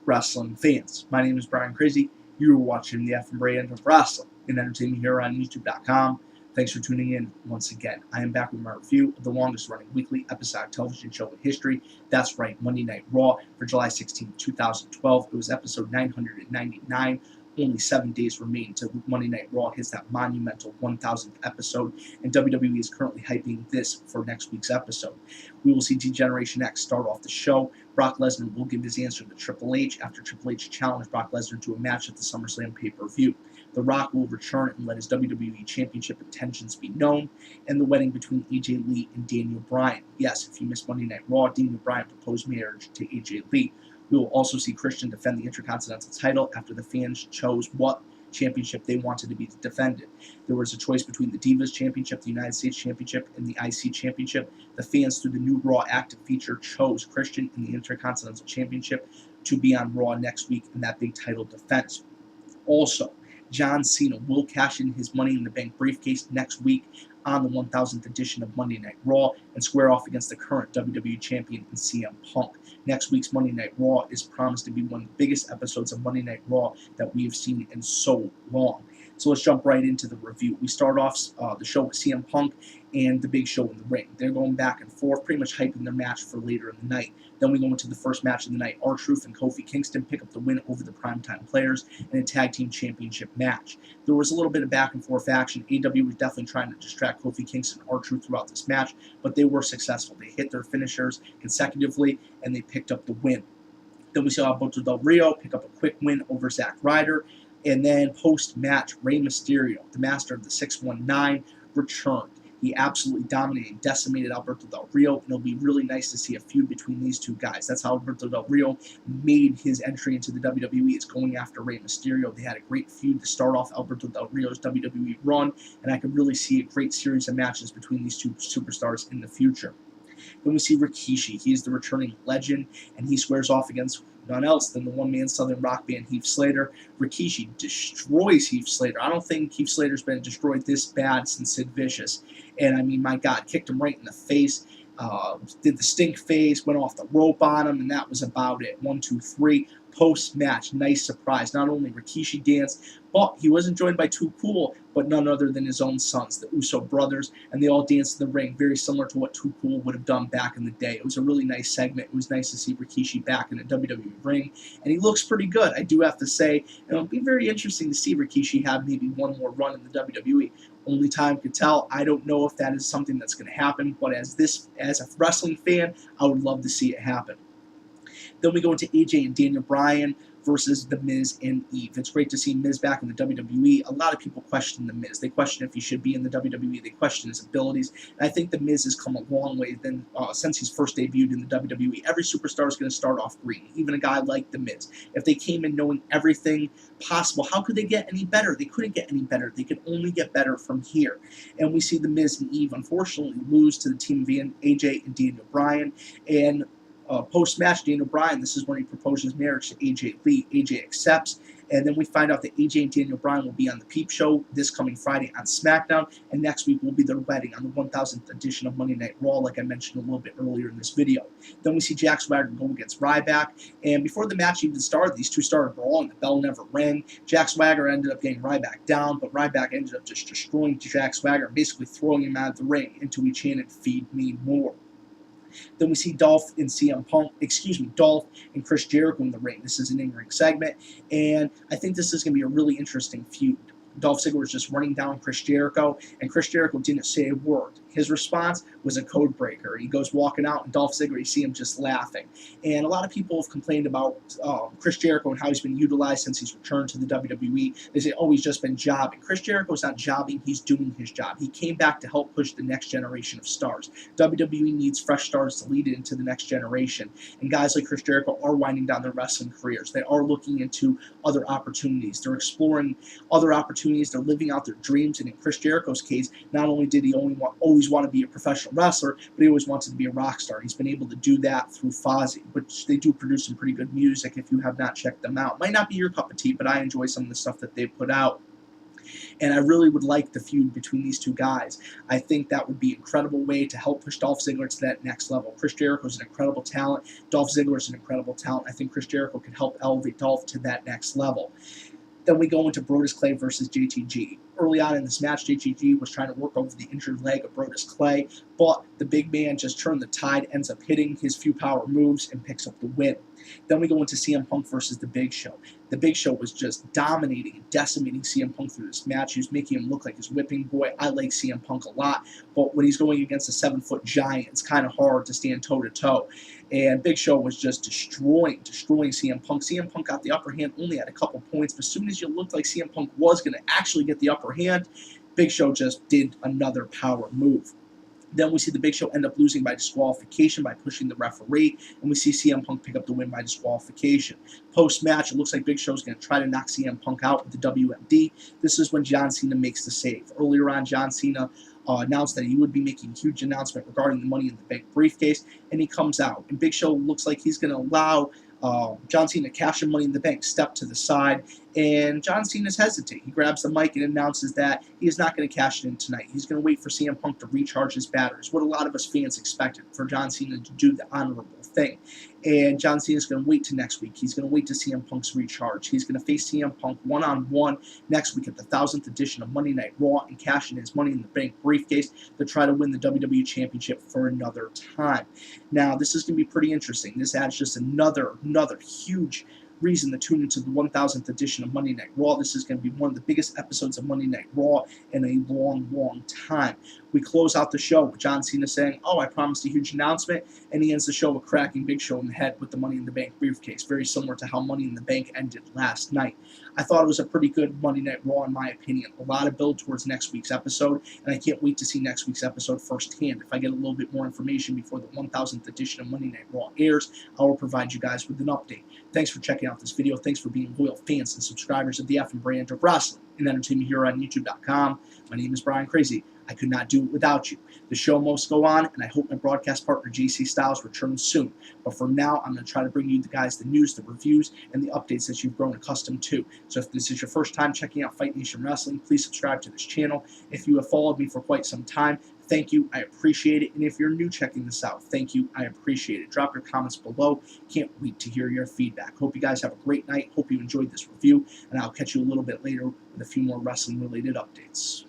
wrestling fans. My name is Brian Crazy. You are watching the F brand of wrestling and entertainment here on YouTube.com. Thanks for tuning in once again. I am back with my review of the longest running weekly episodic television show in history. That's right, Monday Night Raw for July 16, 2012. It was episode 999. Only 7 days remain till Monday Night Raw hits that monumental 1000th episode, and WWE is currently hyping this for next week's episode. We will see Generation X start off the show. Brock Lesnar will give his answer to Triple H after Triple H challenged Brock Lesnar to a match at the SummerSlam pay-per-view. The Rock will return and let his WWE Championship intentions be known, and the wedding between AJ Lee and Daniel Bryan. Yes, if you missed Monday Night Raw, Daniel Bryan proposed marriage to AJ Lee. We will also see Christian defend the Intercontinental title after the fans chose what championship they wanted to be defended. There was a choice between the Divas Championship, the United States Championship, and the IC Championship. The fans, through the new Raw Active feature, chose Christian in the Intercontinental Championship to be on Raw next week in that big title defense. Also, John Cena will cash in his Money in the Bank briefcase next week on the 1000th edition of Monday Night Raw and square off against the current WWE Champion in CM Punk. Next week's Monday Night Raw is promised to be one of the biggest episodes of Monday Night Raw that we have seen in so long. So let's jump right into the review. We start off the show with CM Punk and the Big Show in the ring. They're going back and forth, pretty much hyping their match for later in the night. Then we go into the first match of the night. R-Truth and Kofi Kingston pick up the win over the Primetime Players in a Tag Team Championship match. There was a little bit of back and forth action. AEW was definitely trying to distract Kofi Kingston and R-Truth throughout this match, but they were successful. They hit their finishers consecutively, and they picked up the win. Then we saw Alberto Del Rio pick up a quick win over Zack Ryder. And then post-match, Rey Mysterio, the master of the 619, returned. He absolutely dominated and decimated Alberto Del Rio, and it'll be really nice to see a feud between these two guys. That's how Alberto Del Rio made his entry into the WWE. It's going after Rey Mysterio. They had a great feud to start off Alberto Del Rio's WWE run, and I could really see a great series of matches between these two superstars in the future. Then we see Rikishi. He is the returning legend, and he squares off against none else than the one-man Southern rock band Heath Slater. Rikishi destroys Heath Slater. I don't think Heath Slater's been destroyed this bad since Sid Vicious. And I mean, my God, kicked him right in the face, did the stink face, went off the rope on him, and that was about it. 1, 2, 3. Post-match, nice surprise. Not only Rikishi danced, but he wasn't joined by Too Cool, but none other than his own sons, the Uso brothers, and they all danced in the ring, very similar to what Too Cool would have done back in the day. It was a really nice segment. It was nice to see Rikishi back in a WWE ring, and he looks pretty good, I do have to say. And it'll be very interesting to see Rikishi have maybe one more run in the WWE. Only time could tell. I don't know if that is something that's going to happen, but as a wrestling fan, I would love to see it happen. Then we go into AJ and Daniel Bryan versus The Miz and Eve. It's great to see Miz back in the WWE. A lot of people question The Miz. They question if he should be in the WWE. They question his abilities. And I think The Miz has come a long way since he's first debuted in the WWE. Every superstar is going to start off green, even a guy like The Miz. If they came in knowing everything possible, how could they get any better? They couldn't get any better. They could only get better from here. And we see The Miz and Eve, unfortunately, lose to the team of AJ and Daniel Bryan. And post-match, Daniel Bryan, this is when he proposes marriage to AJ Lee. AJ accepts, and then we find out that AJ and Daniel Bryan will be on the Peep Show this coming Friday on SmackDown, and next week will be their wedding on the 1000th edition of Monday Night Raw, like I mentioned a little bit earlier in this video. Then we see Jack Swagger go against Ryback, and before the match even started, these two started brawling. The bell never rang. Jack Swagger ended up getting Ryback down, but Ryback ended up just destroying Jack Swagger, basically throwing him out of the ring until he chanted, "Feed me more." Then we see Dolph and Chris Jericho in the ring. This is an in-ring segment, and I think this is going to be a really interesting feud. Dolph Ziggler was just running down Chris Jericho, and Chris Jericho didn't say a word. His response was a code breaker. He goes walking out, and Dolph Ziggler, you see him just laughing. And a lot of people have complained about Chris Jericho and how he's been utilized since he's returned to the WWE. They say, oh, he's just been jobbing. Chris Jericho's not jobbing. He's doing his job. He came back to help push the next generation of stars. WWE needs fresh stars to lead it into the next generation. And guys like Chris Jericho are winding down their wrestling careers. They are looking into other opportunities. They're exploring other opportunities. They're living out their dreams. And in Chris Jericho's case, not only did he always want to be a professional wrestler, but he always wanted to be a rock star. He's been able to do that through Fozzy, which they do produce some pretty good music if you have not checked them out. Might not be your cup of tea, but I enjoy some of the stuff that they put out. And I really would like the feud between these two guys. I think that would be an incredible way to help push Dolph Ziggler to that next level. Chris Jericho is an incredible talent. Dolph Ziggler is an incredible talent. I think Chris Jericho can help elevate Dolph to that next level. Then we go into Brodus Clay versus JTG. Early on in this match, JTG was trying to work over the injured leg of Brodus Clay, but the big man just turned the tide, ends up hitting his few power moves, and picks up the win. Then we go into CM Punk versus The Big Show. The Big Show was just dominating and decimating CM Punk through this match. He was making him look like his whipping boy. I like CM Punk a lot, but when he's going against a 7-foot giant, it's kind of hard to stand toe-to-toe. And Big Show was just destroying CM Punk. CM Punk got the upper hand only at a couple points, but as soon as you looked like CM Punk was going to actually get the upper hand, Big Show just did another power move. Then we see the Big Show end up losing by disqualification by pushing the referee, and we see CM Punk pick up the win by disqualification. Post-match, it looks like Big Show's going to try to knock CM Punk out with the WMD. This is when John Cena makes the save. Earlier on, John Cena announced that he would be making a huge announcement regarding the Money in the Bank briefcase, and he comes out. And Big Show looks like he's going to allow John Cena to cash in Money in the Bank, step to the side, and John Cena's hesitate. He grabs the mic and announces that he is not going to cash it in tonight. He's going to wait for CM Punk to recharge his batteries, what a lot of us fans expected, for John Cena to do the honorable thing. And John Cena's going to wait till next week. He's going to wait to CM Punk's recharge. He's going to face CM Punk one-on-one next week at the 1000th edition of Monday Night Raw and cash in his Money in the Bank briefcase to try to win the WWE Championship for another time. Now, this is going to be pretty interesting. This adds just another huge reason to tune into the 1000th edition of Monday Night Raw. This is going to be one of the biggest episodes of Monday Night Raw in a long time. We close out the show with John Cena saying, "Oh, I promised a huge announcement," and he ends the show with cracking Big Show in the head with the Money in the Bank briefcase, very similar to how Money in the Bank ended last night. I thought it was a pretty good Monday Night Raw in my opinion. A lot of build towards next week's episode, and I can't wait to see next week's episode firsthand. If I get a little bit more information before the 1000th edition of Monday Night Raw airs, I will provide you guys with an update. Thanks for checking out this video. Thanks for being loyal fans and subscribers of the F and brand of wrestling and entertainment here on YouTube.com. My name is Brian Crazy. I could not do it without you. The show must go on, and I hope my broadcast partner JC Styles returns soon. But for now, I'm going to try to bring you guys the news, the reviews, and the updates that you've grown accustomed to. So if this is your first time checking out Fight Nation Wrestling, please subscribe to this channel. If you have followed me for quite some time, thank you. I appreciate it. And if you're new checking this out, thank you. I appreciate it. Drop your comments below. Can't wait to hear your feedback. Hope you guys have a great night. Hope you enjoyed this review, and I'll catch you a little bit later with a few more wrestling-related updates.